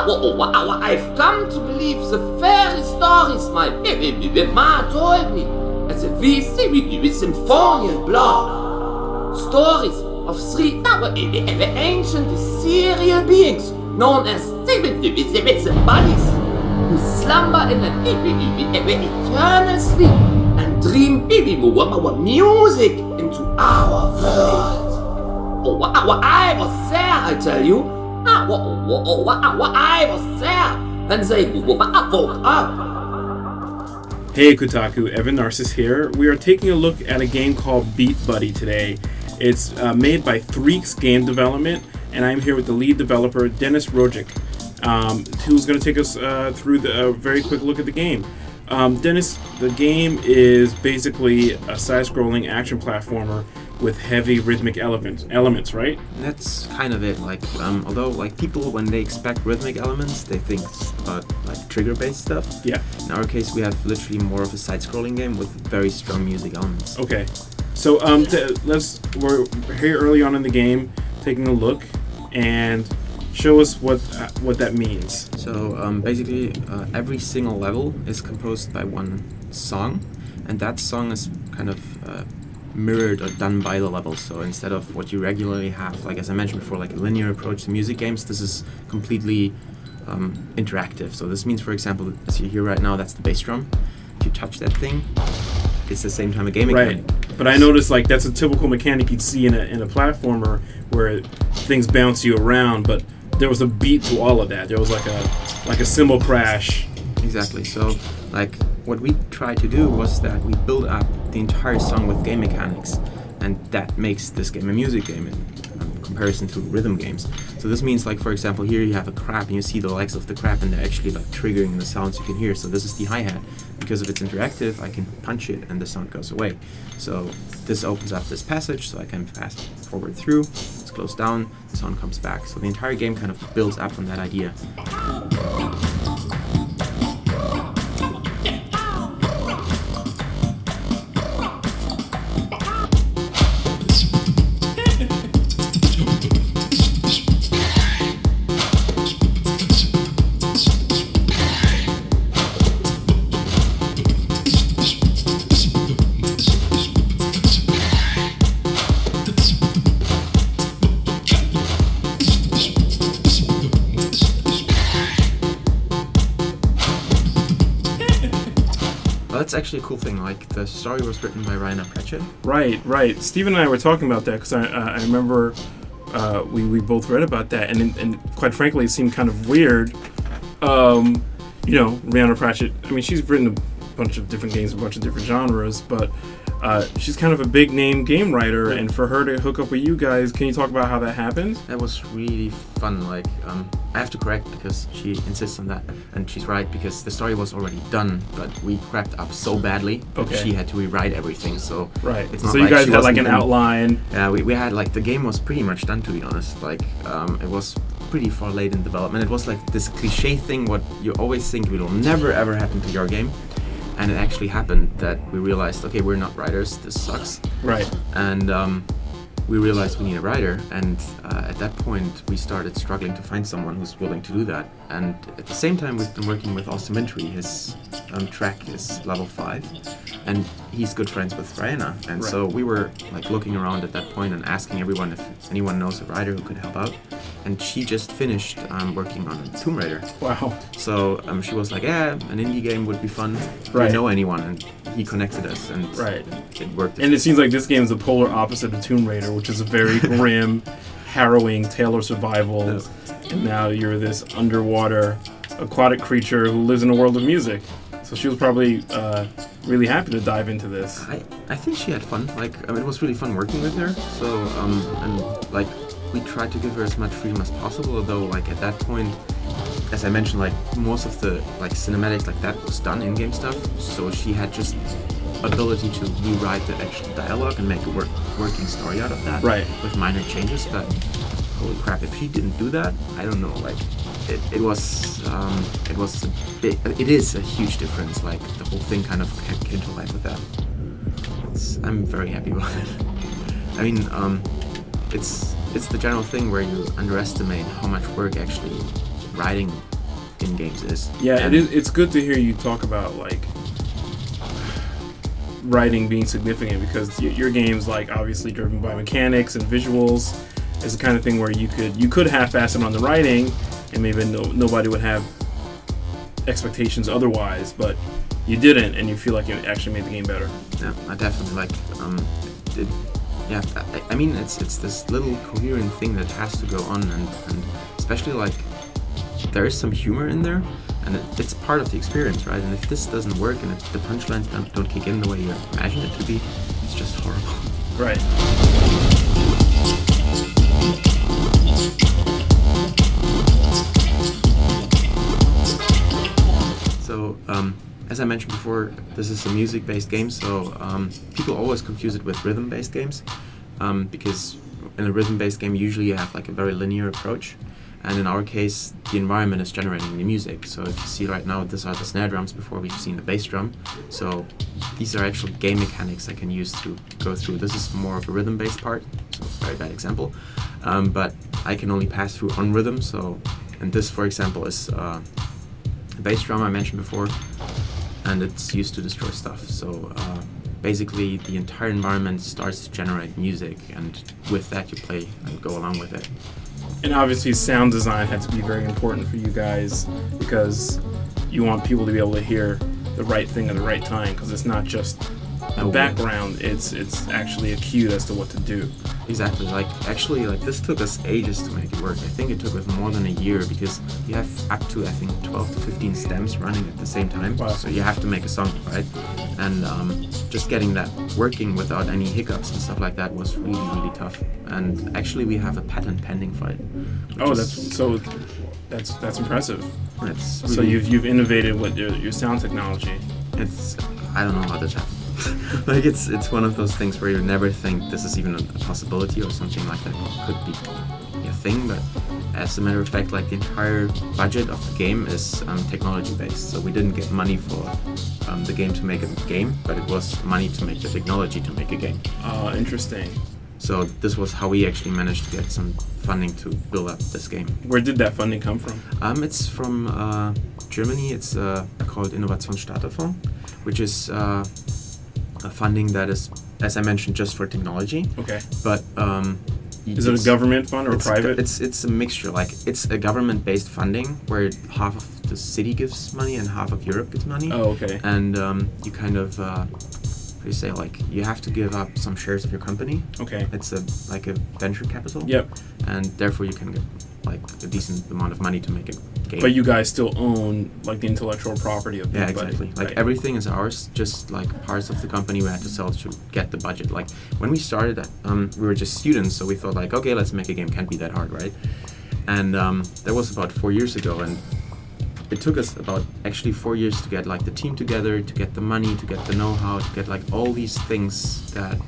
I've come to believe the fairy stories my ma told me. As a with symphonian blood. Stories of three ancient ethereal beings known as bodies who slumber in an eternal sleep and dream music into our world. I was there, I tell you. I was there when they woke up. Hey Kotaku, Evan Narcisse here. We are taking a look at a game called Beatbuddy today. It's made by Threaks Game Development, and I'm here with the lead developer, Denis Rogic, who's going to take us through a very quick look at the game. Denis, the game is basically a side-scrolling action platformer with heavy rhythmic elements, right? That's kind of it. Although people, when they expect rhythmic elements, they think about trigger-based stuff. Yeah. In our case, we have literally more of a side-scrolling game with very strong music elements. Okay. So we're here early on in the game, taking a look, and show us what that means. So basically, every single level is composed by one song, and that song is kind of mirrored or done by the level. So instead of what you regularly have, as I mentioned before, a linear approach to music games, this is completely interactive. So this means, for example, as you hear right now, that's the bass drum. If you touch that thing, it's the same time a game mechanic. Right. But I noticed that's a typical mechanic you'd see in a platformer where things bounce you around, but there was a beat to all of that. There was like a cymbal crash. Exactly. So what we tried to do was that we build up the entire song with game mechanics, and that makes this game a music game in comparison to rhythm games. So this means, for example, here you have a crap and you see the legs of the crap and they're actually triggering the sounds you can hear. So this is the hi-hat. Because if it's interactive, I can punch it and the sound goes away. So this opens up this passage, so I can fast forward through. It's closed down, the sound comes back. So the entire game kind of builds up on that idea. That's actually a cool thing. The story was written by Ryan Pratchett. Right. Steven and I were talking about that because I remember we both read about that, and quite frankly, it seemed kind of weird. Ryan Pratchett. I mean, she's written a bunch of different games, a bunch of different genres, but she's kind of a big name game writer, and for her to hook up with you guys, can you talk about how that happened? That was really fun. I have to correct because she insists on that, and she's right because the story was already done, but we crapped up so badly that she had to rewrite everything. So right. It's not so you guys had an outline. Yeah, we had the game was pretty much done, to be honest. It was pretty far late in development. It was this cliche thing what you always think will never ever happen to your game. And it actually happened that we realized, okay, we're not writers, this sucks. Right. And we realized we need a writer, and at that point we started struggling to find someone who's willing to do that. And at the same time we've been working with Austin Wintry. His track is level 5, and he's good friends with Rihanna. And so we were looking around at that point and asking everyone if anyone knows a writer who could help out. And she just finished working on Tomb Raider. Wow. So she was like, yeah, an indie game would be fun. Do you know anyone? And he connected us, and it worked. And it seems like this game is the polar opposite of Tomb Raider, which is a very grim, harrowing tale of survival. No. And now you're this underwater aquatic creature who lives in a world of music. So she was probably really happy to dive into this. I think she had fun. It was really fun working with her. So we tried to give her as much freedom as possible, although at that point, as I mentioned, most of the cinematics that was done in-game stuff, so she had just ability to rewrite the actual dialogue and make a working story out of that, with minor changes. But holy crap, if she didn't do that, I don't know, it is a huge difference. The whole thing kind of came to life with that. I'm very happy about it. I mean, it's the general thing where you underestimate how much work actually writing in games is. Yeah, And it's good to hear you talk about like writing being significant, because your game's like obviously driven by mechanics and visuals. It's the kind of thing where you could half-ass it on the writing, and maybe nobody would have expectations otherwise, but you didn't, and you feel like it actually made the game better. Yeah, I definitely like. I mean, it's this little coherent thing that has to go on, and especially like there is some humor in there, and it's part of the experience, right? And if this doesn't work and if the punchlines don't kick in the way you imagine it to be, it's just horrible. Right. So, as I mentioned before, this is a music-based game, so people always confuse it with rhythm-based games, because in a rhythm-based game usually you have like a very linear approach, and in our case the environment is generating the music. So if you see right now, these are the snare drums before we've seen the bass drum, so these are actual game mechanics I can use to go through. This is more of a rhythm-based part, so very bad example, but I can only pass through on rhythm. So, and this for example is a bass drum I mentioned before, and it's used to destroy stuff. So basically the entire environment starts to generate music, and with that you play and go along with it. And obviously sound design had to be very important for you guys, because you want people to be able to hear the right thing at the right time, because it's not just a background, it's actually a cue as to what to do. Exactly. Like actually, like this took us ages to make it work. I think it took us more than a year, because you have up to, I think, 12 to 15 stems running at the same time. Wow. So you have to make a song, right? And just getting that working without any hiccups and stuff like that was really, really tough. And actually, we have a patent pending for it. Oh, that's impressive. It's really, So you've innovated with your sound technology. It's, I don't know how this happened. Like it's one of those things where you never think this is even a possibility or something like that could be a thing, but as a matter of fact, like the entire budget of the game is technology based. So we didn't get money for the game to make a game, but it was money to make the technology to make a game. Interesting. So this was how we actually managed to get some funding to build up this game. Where did that funding come from? It's from Germany. It's called Innovationsstarterfonds, which is a funding that is, as I mentioned, just for technology. Okay. But is it a government fund or private? It's a mixture. Like it's a government-based funding where half of the city gives money and half of Europe gives money. Oh, okay. And you kind of how do you say, like you have to give up some shares of your company. Okay. It's like a venture capital. Yep. And therefore you can get like a decent amount of money to make a game. But you guys still own like the intellectual property of Beatbuddy. Yeah, exactly. Like right. Everything is ours, just like parts of the company we had to sell to get the budget. Like when we started, we were just students, so we thought like, okay, let's make a game. Can't be that hard, right? And that was about 4 years ago, and it took us about actually 4 years to get like the team together, to get the money, to get the know-how, to get like all these things that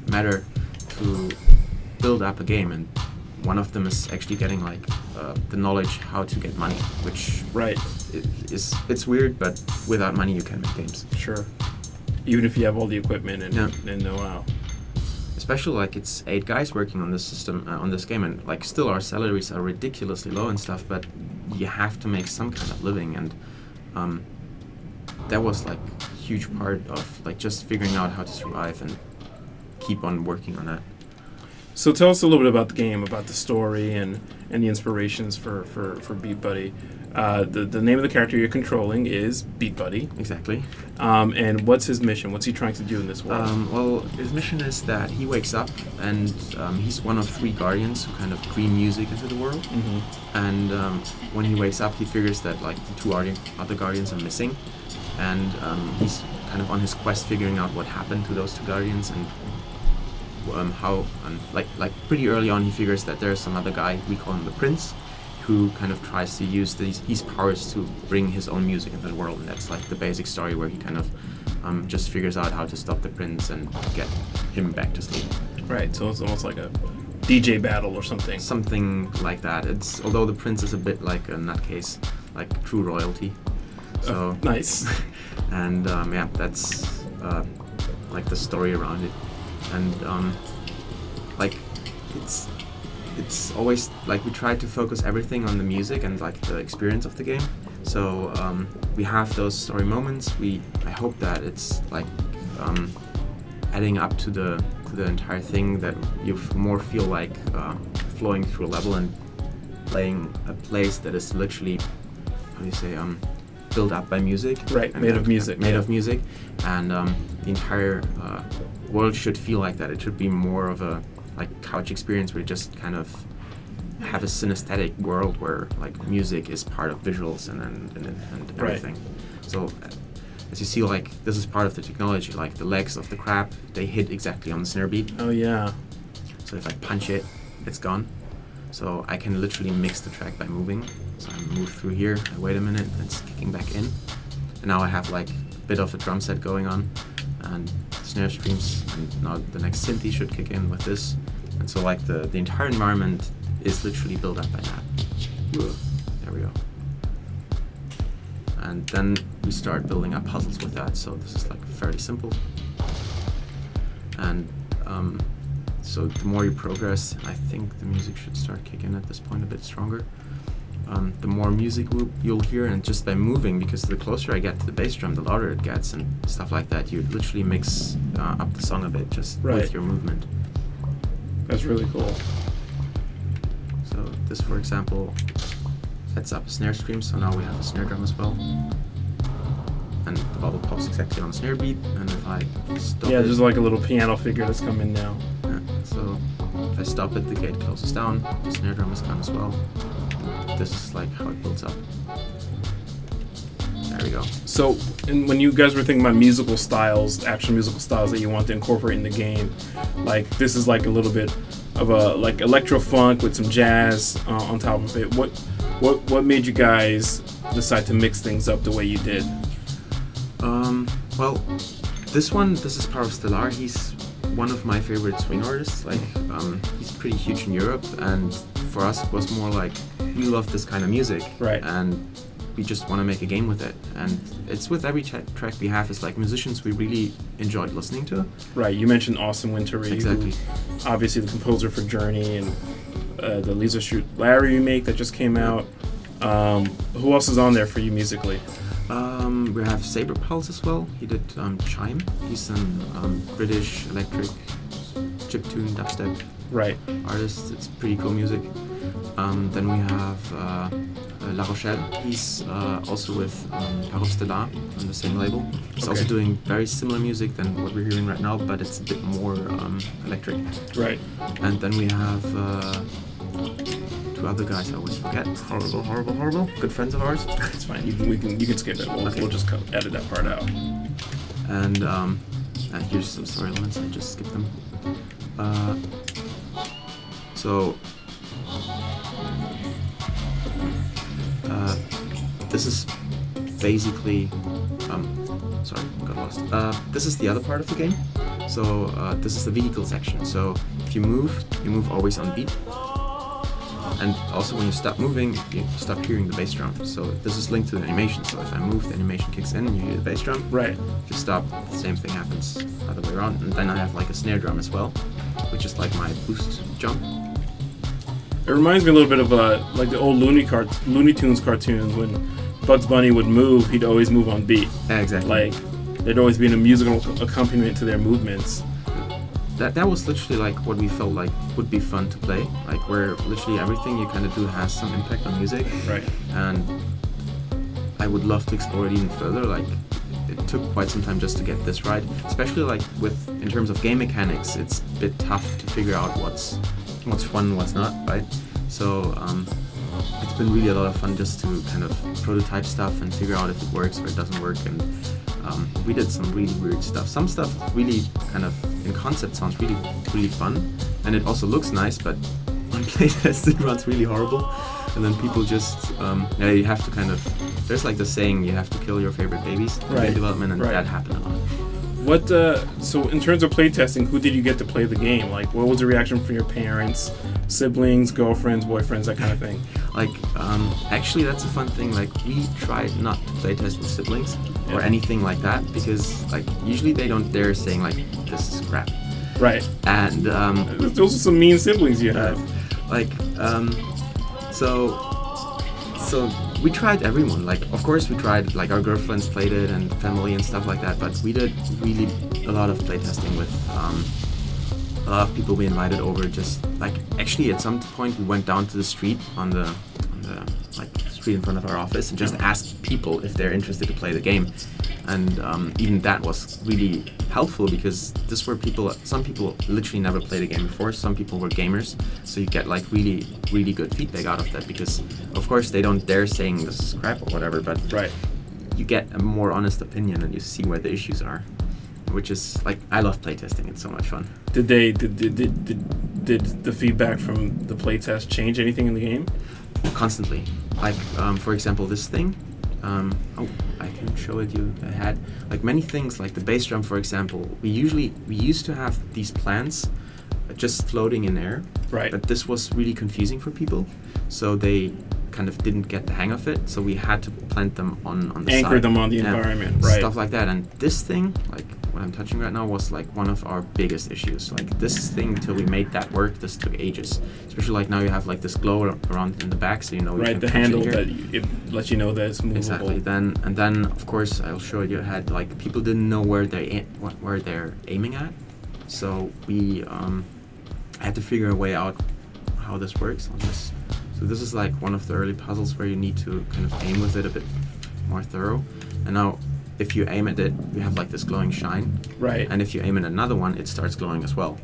matter to build up a game. And one of them is actually getting like the knowledge how to get money, which right. It's weird, but without money you can make games. Sure. Even if you have all the equipment and know-how. Especially like it's 8 guys working on this system, on this game, and like still our salaries are ridiculously low and stuff, but you have to make some kind of living, and that was like a huge part of like just figuring out how to survive and keep on working on that. So tell us a little bit about the game, about the story and the inspirations for Beatbuddy. The name of the character you're controlling is Beatbuddy. Exactly. And what's his mission? What's he trying to do in this world? Well, his mission is that he wakes up and he's one of 3 guardians who kind of bring music into the world. Mm-hmm. And when he wakes up, he figures that like the 2 other guardians are missing, and he's kind of on his quest figuring out what happened to those 2 guardians and how like pretty early on he figures that there's some other guy, we call him the Prince, who kind of tries to use his powers to bring his own music into the world, and that's like the basic story where he kind of just figures out how to stop the Prince and get him back to sleep. Right, so it's almost like a DJ battle or something. Something like that. It's although the Prince is a bit like a nutcase, like true royalty. So nice. And yeah, that's like the story around it. And like it's always like we try to focus everything on the music and like the experience of the game. So we have those story moments. I hope that it's like adding up to the entire thing, that you more feel like flowing through a level and playing a place that is literally, how do you say, built up by music. Right, made of music. Made of music, and the entire world should feel like that. It should be more of a like couch experience where you just kind of have a synesthetic world where like music is part of visuals and everything. Right. So as you see, like this is part of the technology. Like the legs of the crab, they hit exactly on the snare beat. Oh yeah. So if I punch it, it's gone. So I can literally mix the track by moving. So I move through here, I wait a minute, it's kicking back in. And now I have like a bit of a drum set going on and snare streams, and now the next synthy should kick in with this. And so like the entire environment is literally built up by that. There we go. And then we start building up puzzles with that. So this is like fairly simple. And so the more you progress, I think the music should start kicking at this point a bit stronger. The more music you'll hear, and just by moving, because the closer I get to the bass drum, the louder it gets and stuff like that. You literally mix up the song a bit just with your movement. That's really cool. So this, for example, sets up a snare stream, so now we have a snare drum as well. And the bubble pops exactly on the snare beat, and if I stop it... Yeah, there's like a little piano figure that's coming now. Yeah, so if I stop it, the gate closes down, the snare drum is gone as well. This is like how it builds up. There we go. So, and when you guys were thinking about musical styles, actual musical styles that you want to incorporate in the game, like this is like a little bit of a like electro funk with some jazz on top of it. What made you guys decide to mix things up the way you did? Well, this is part of Stellar. He's one of my favorite swing artists. Like, he's pretty huge in Europe, and for us it was more like we love this kind of music, right? And we just want to make a game with it. And it's with every track we have is like musicians we really enjoyed listening to. Right. You mentioned Austin Wintory, exactly. Obviously the composer for Journey, and the Lisa Shoot Larry remake that just came out. Who else is on there for you musically? We have Saber Pulse as well. He did Chime. He's an British electric chiptune dubstep artist. It's pretty cool music. Then we have La Rochelle. He's also with Part of Stellar on the same label. He's also doing very similar music than what we're hearing right now, but it's a bit more electric. Right. And then we have two other guys I always forget. Horrible. Good friends of ours. It's fine. You can skip it. We'll just edit that part out. And here's some story elements. I just skipped them. This is basically sorry, got lost. This is the other part of the game. So this is the vehicle section. So if you move always on beat. And also when you stop moving, you stop hearing the bass drum. So this is linked to the animation. So if I move, the animation kicks in and you hear the bass drum. Right. If you stop, the same thing happens other way around. And then I have like a snare drum as well, which is like my boost jump. It reminds me a little bit of like the old Looney Tunes cartoons. When Bugs Bunny would move, he'd always move on beat. Yeah, exactly. Like there'd always be a musical accompaniment to their movements. That was literally like what we felt like would be fun to play, like where literally everything you kind of do has some impact on music. Right. And I would love to explore it even further. Like it took quite some time just to get this right, especially like in terms of game mechanics. It's a bit tough to figure out what's fun and what's not, right? So it's been really a lot of fun just to kind of prototype stuff and figure out if it works or it doesn't work. And we did some really weird stuff. Some stuff really kind of in concept sounds really, really fun, and it also looks nice, but on playtest it runs really horrible. And then people just, you have to kind of, there's like the saying, you have to kill your favorite babies in game development, and that happened a lot. So in terms of playtesting, who did you get to play the game? Like, what was the reaction from your parents, siblings, girlfriends, boyfriends, that kind of thing? Like, actually that's a fun thing. Like, we tried not to playtest with siblings or anything like that, because like usually they don't dare saying like, this is crap. Right. And there's also some mean siblings you have. like so we tried everyone. Like, of course we tried, like, our girlfriends played it and family and stuff like that, but we did really a lot of playtesting with a lot of people we invited over. Just like, actually at some point we went down to the street on the like street in front of our office and just asked people if they're interested to play the game. And even that was really helpful, because this were some people literally never played a game before, some people were gamers, so you get like really, really good feedback out of that, because of course they don't dare saying this is crap or whatever, but Right. you get a more honest opinion and you see where the issues are, which is like, I love playtesting, it's so much fun. Did the feedback from the playtest change anything in the game? Constantly. Like, for example, this thing, I can show it you. I had like many things, like the bass drum, for example. We used to have these plants just floating in air, Right. but this was really confusing for people, so they kind of didn't get the hang of it, so we had to plant them on the Anchor side. them on the environment, right. Stuff like that. And this thing, like what I'm touching right now, was like one of our biggest issues. Like, this thing, till we made that work, this took ages. Especially like now you have like this glow around in the back, so you know you Right, can the touch handle it here. that it lets you know that it's movable. Exactly. Then of course I'll show you, had like people didn't know where they're aiming at, so we had to figure a way out how this works on this. So this is like one of the early puzzles where you need to kind of aim with it a bit more thorough. And now if you aim at it, you have like this glowing shine. Right. And if you aim at another one, it starts glowing as well.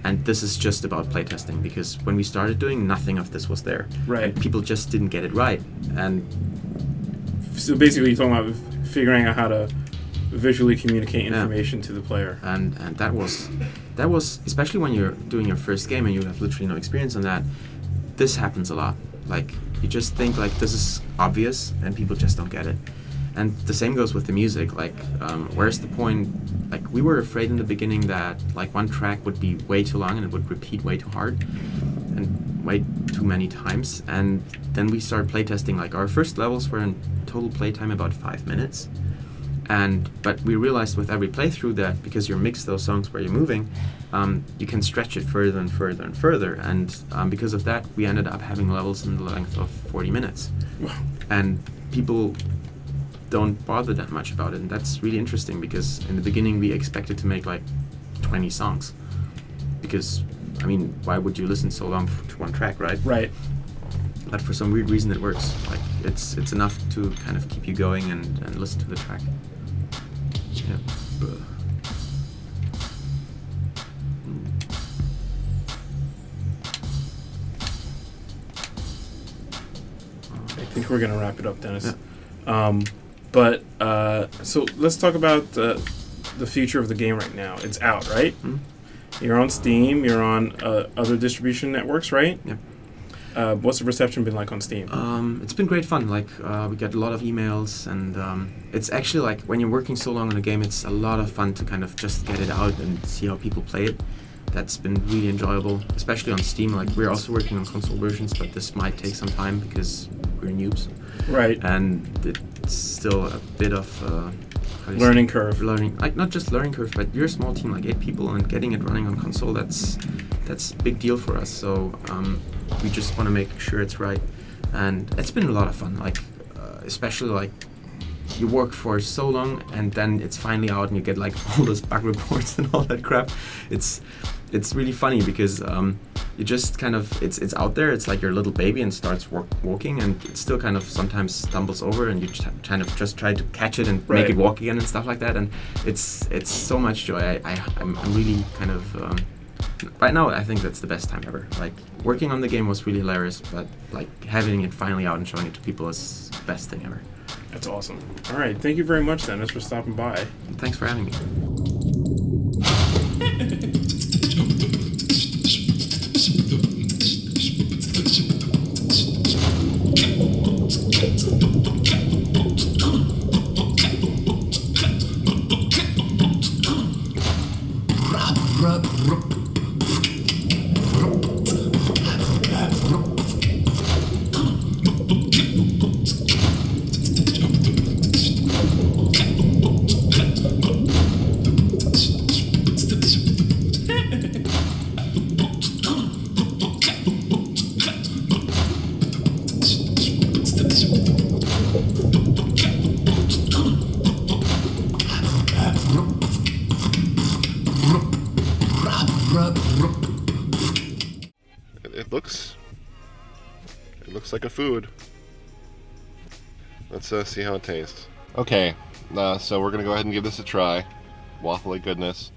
And this is just about playtesting, because when we started doing, nothing of this was there. Right. And people just didn't get it right. And So basically, you're talking about figuring out how to visually communicate information to the player. and that was especially when you're doing your first game and you have literally no experience on that. This happens a lot. Like, you just think like this is obvious, and people just don't get it. And the same goes with the music. Like, where's the point? Like, we were afraid in the beginning that like one track would be way too long and it would repeat way too hard and way too many times. And then we started playtesting. Like, our first levels were in total playtime about 5 minutes. But we realized with every playthrough that because you mix those songs where you're moving, you can stretch it further and further and further. And because of that, we ended up having levels in the length of 40 minutes. Wow. And people don't bother that much about it. And that's really interesting, because in the beginning we expected to make like 20 songs. Because, I mean, why would you listen so long to one track, right? Right. But for some weird reason it works. Like, it's enough to kind of keep you going and listen to the track. Yeah. I think we're gonna wrap it up, Dennis. Yeah. So let's talk about the future of the game right now. It's out, right? Mm-hmm. You're on Steam. You're on other distribution networks, right? Yep. What's the reception been like on Steam? It's been great fun. Like, we get a lot of emails, and it's actually like when you're working so long on a game, it's a lot of fun to kind of just get it out and see how people play it. That's been really enjoyable, especially on Steam. Like, we're also working on console versions, but this might take some time because we're noobs. Right. And it's still a bit of Learning curve. Learning, like, not just learning curve, but you're a small team, like 8 people, and getting it running on console, that's a big deal for us. So we just want to make sure it's right, and it's been a lot of fun. Like, especially like you work for so long, and then it's finally out, and you get like all those bug reports and all that crap. It's really funny because you just kind of it's out there. It's like your little baby and starts walking, and it still kind of sometimes stumbles over, and you kind of just try to catch it and make it walk again and stuff like that. And it's so much joy. I'm really kind of right now. I think that's the best time ever. Like, working on the game was really hilarious, but like having it finally out and showing it to people is the best thing ever. That's awesome. All right, thank you very much, Dennis, for stopping by. And thanks for having me. It looks like a food. Let's see how it tastes. Okay, so we're gonna go ahead and give this a try. Waffly goodness.